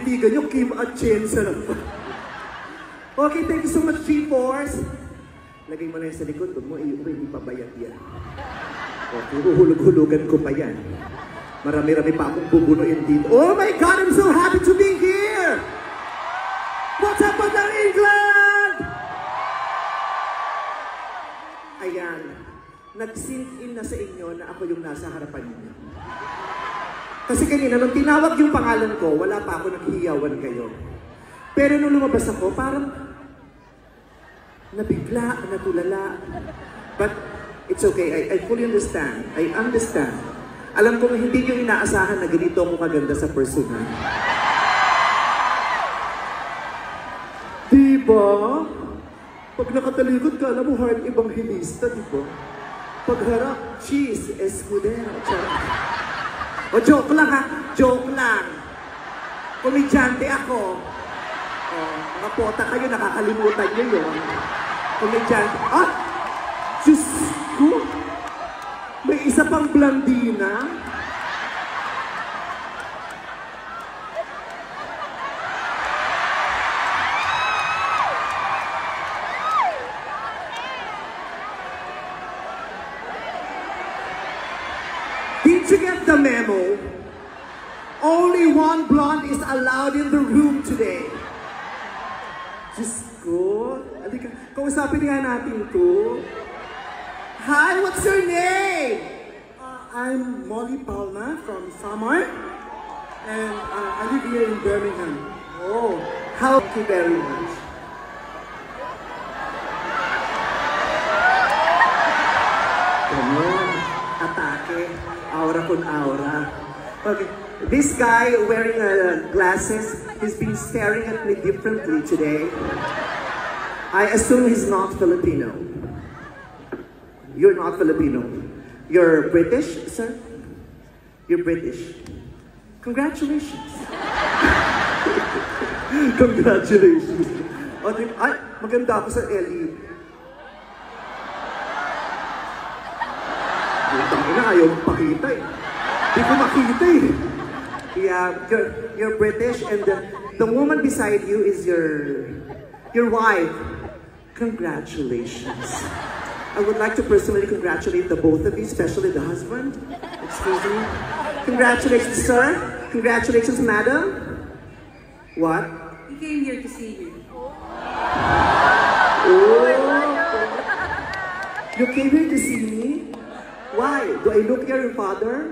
kaibigan nyo, Kim at Chen. Okay, thank you so much, G-Force. Lagay mo na yan sa likod, huwag mo iuwi, hindi pa bayad yan. Okay, huhulog-hulugan ko pa yan. Marami-rami pa akong bubunuin dito. Oh my God, I'm so happy to be here! What's up with England? Ayan, nag-sink in na sa inyo na ako yung nasa harapan niyo. Kasi kanina, nung tinawag yung pangalan ko, wala pa ako naghihiyawan kayo. Pero nung lumabas ako, parang nabigla, natulala. But it's okay, I fully understand. I understand. Alam ko hindi nyo inaasahan na ganito ako kaganda sa personal. Diba? Pag nakatalikod ka, alam mo, heart evangelista, diba? Pag harap, cheese, escudero. O joke lang ha, joke lang. Komedyante ako. O, mga pota kayo, nakakalimutan nyo yun. Komedyante. Ah! Diyos ko! May isa pang blandina. Did you get the memo? Only one blonde is allowed in the room today. Diyos ko. Halika, kausapin nga natin to. Hi, what's your name? I'm Molly Palma from Samar, and I live here in Birmingham. Oh, thank you very much. Ganon, atake, aura con aura. Okay, this guy wearing glasses, he's been staring at me differently today. I assume he's not Filipino. You're not Filipino. You're British, sir? You're British. Congratulations. Congratulations. O, ay, maganda ako sa LE. Butang ina, ayaw pakita eh. Di ko makita eh. Yeah, you're British and the woman beside you is your wife. Congratulations. I would like to personally congratulate the both of you, especially the husband. Excuse me. Congratulations, sir. Congratulations, madam. What? He came here to see you. Oh. You came here to see me? Why? Do I look like your father?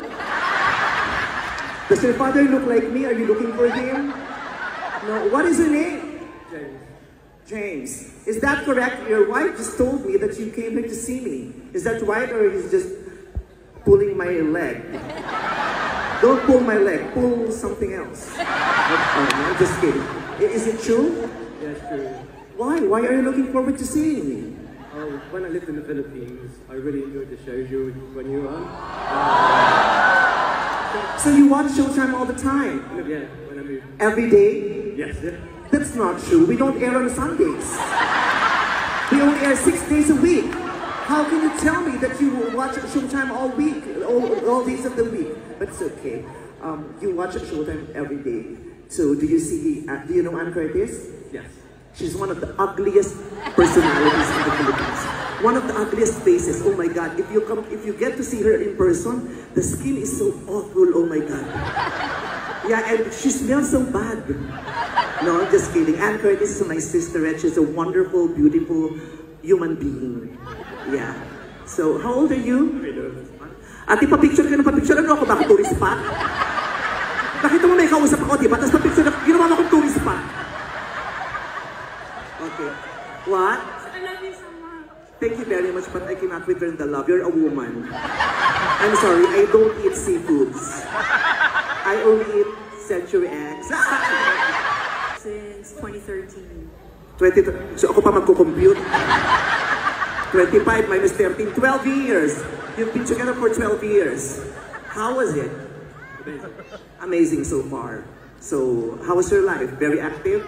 Does your father look like me? Are you looking for him? No. What is your name? James. James. Is that correct? Your wife just told me that you came here to see me. Is that right, or is just pulling my leg? Don't pull my leg. Pull something else. I'm just kidding. Is it true? Yes, true. Why? Why are you looking forward to seeing me? When I lived in the Philippines, I really enjoyed the shows when you were on. So you watch Showtime all the time? Yeah, when I moved. Every day? Yes, yeah. That's not true. We don't air on Sundays. We only air 6 days a week. How can you tell me that you watch Showtime all week, all days of the week? But it's okay. You watch Showtime every day. So do you see, do you know Ann Curtis? Yes. She's one of the ugliest personalities in the Philippines. One of the ugliest faces. Oh my God! If you get to see her in person, the skin is so awful. Oh my God! Yeah, and she smells so bad. No, I'm just kidding. Ann Curtis is my sister, and she's a wonderful, beautiful human being. Yeah. So, how old are you? Ate, pa-picture ka na pa-picture. Ano ako? Bakit tourist spot? Nakita mo may kausap ako, diba? Tapos pa-picture na, ginawa mo akong tourist spot. Okay. What? I love you so much. Thank you very much, but I cannot return the love. You're a woman. I'm sorry, I don't eat seafoods. I only eat century eggs. Since 2013. So ako pa magko-compute. 25 minus 13, 12 years. You've been together for 12 years. How was it? Amazing. Amazing so far. So, how was your life? Very active?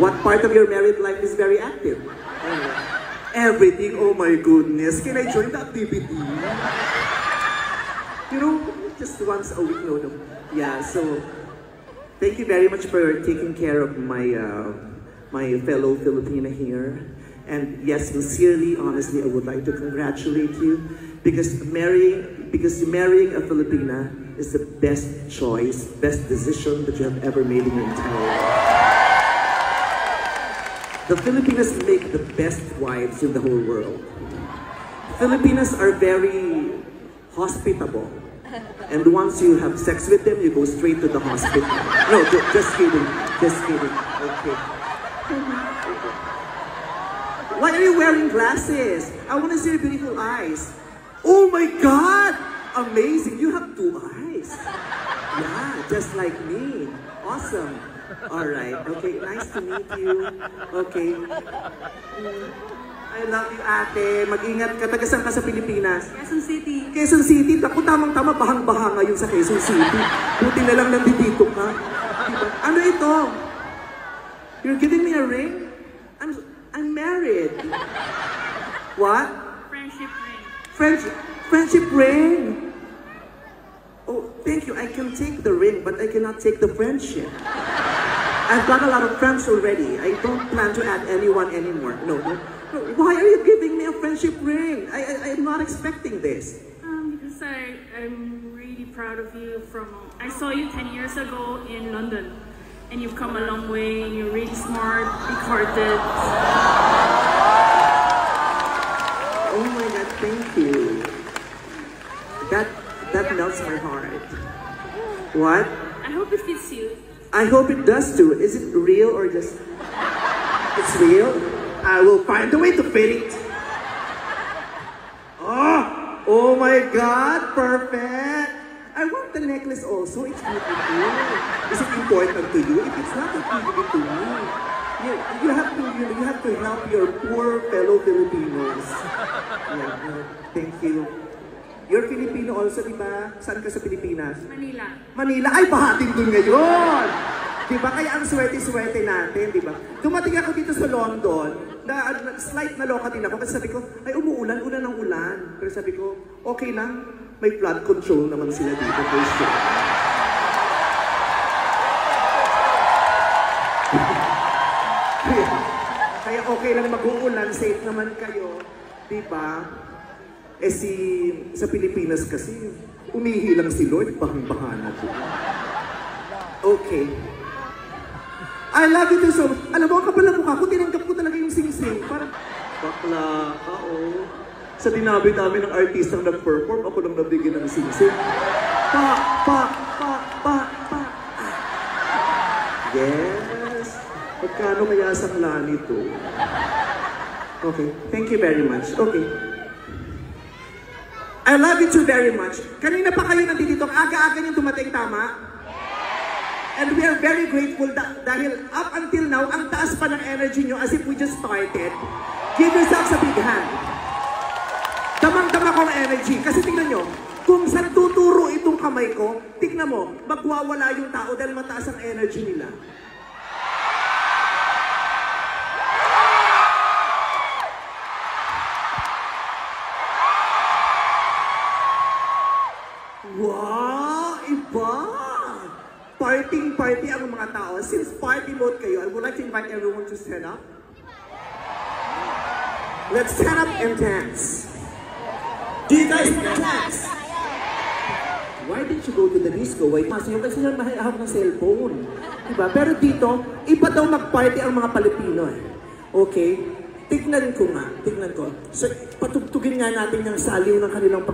What part of your married life is very active? Everything. Oh my goodness. Can I join the activity? You know, just once a week, no. Yeah, so Thank you very much for taking care of my my fellow Filipina here. And yes, sincerely, honestly, I would like to congratulate you because marrying a Filipina is the best choice, best decision that you have ever made in your entire life. The Filipinas make the best wives in the whole world. Filipinas are very hospitable. And once you have sex with them, you go straight to the hospital. No, just kidding. Just kidding. Okay. Why are you wearing glasses? I want to see your beautiful eyes. Oh my God! Amazing. You have 2 eyes. Yeah, just like me. Awesome. Alright. Okay, nice to meet you. Okay. I love you, ate. Mag-ingat ka. Taga saan ka sa Pilipinas? Quezon City. Quezon City. Naku, tamang-tama. Bahang-baha ngayon sa Quezon City. Buti na lang nandito ka. Diba? Ano ito? You're giving me a ring? I'm married. What? Friendship ring. Friendship ring. Oh, thank you. I can take the ring, but I cannot take the friendship. I've got a lot of friends already. I don't plan to add anyone anymore. No. Why are you giving me a friendship ring? I'm not expecting this. Because I'm really proud of you. I saw you 10 years ago in London, and you've come a long way. And you're really smart, big-hearted. Oh my God! Thank you. That melts my heart. What? I hope it fits you. I hope it does too. Is it real or just... It's real? I will find a way to fit it. Oh my God, perfect. I want the necklace also. It's beautiful. Is it important to you? If it's not, it's important to me. You have to help your poor fellow Filipinos. Yeah, thank you. You're Filipino also, di ba? Saan ka sa Pilipinas? Manila. Manila? Ay, pahatin dun ngayon! Di ba? Kaya ang swerte-swerte natin, di ba? Dumating ako dito sa London, slight na loka din ako, kasi sabi ko, ay umuulan, ulan ng ulan. Pero sabi ko, okay lang, may flood control naman sila dito. Kaya okay lang mag-uulan, safe naman kayo, di ba? Eh sa Pilipinas kasi, umihi lang si Lord, bahang-baha na po. Okay. I love you too so much. Alam mo, kapal na mukha ko, tinanggap ko talaga yung sing-sing. Parang, bakla ka, oh. Sa dinabi-dami ng artistang nag-perform, ako lang nabigyan ng sing-sing. Pa. Yes. Pagkano kaya sangla nito? Okay, thank you very much. Okay. I love you too very much. Kanina pa kayo nandito, aga-aga niyong dumating, tama? And we are very grateful dahil up until now, ang taas pa ng energy nyo as if we just started. Give yourselves a big hand. Damang-dama kong energy. Kasi tingnan nyo, kung saan tuturo itong kamay ko, tingnan mo, magwawala yung tao dahil mataas ang energy nila. Wow! Iba! Party ang mga tao. Since party mode kayo, I would like to invite everyone to stand up. Let's stand up and dance. Do you guys want to dance? Why didn't you go to the disco? Why? Kasi sila mahihawak ng cellphone. Diba? Pero dito, iba daw mag-party ang mga Pilipino eh. Okay? Tignan ko. So, patugtugin nga natin yung saliw ng kanilang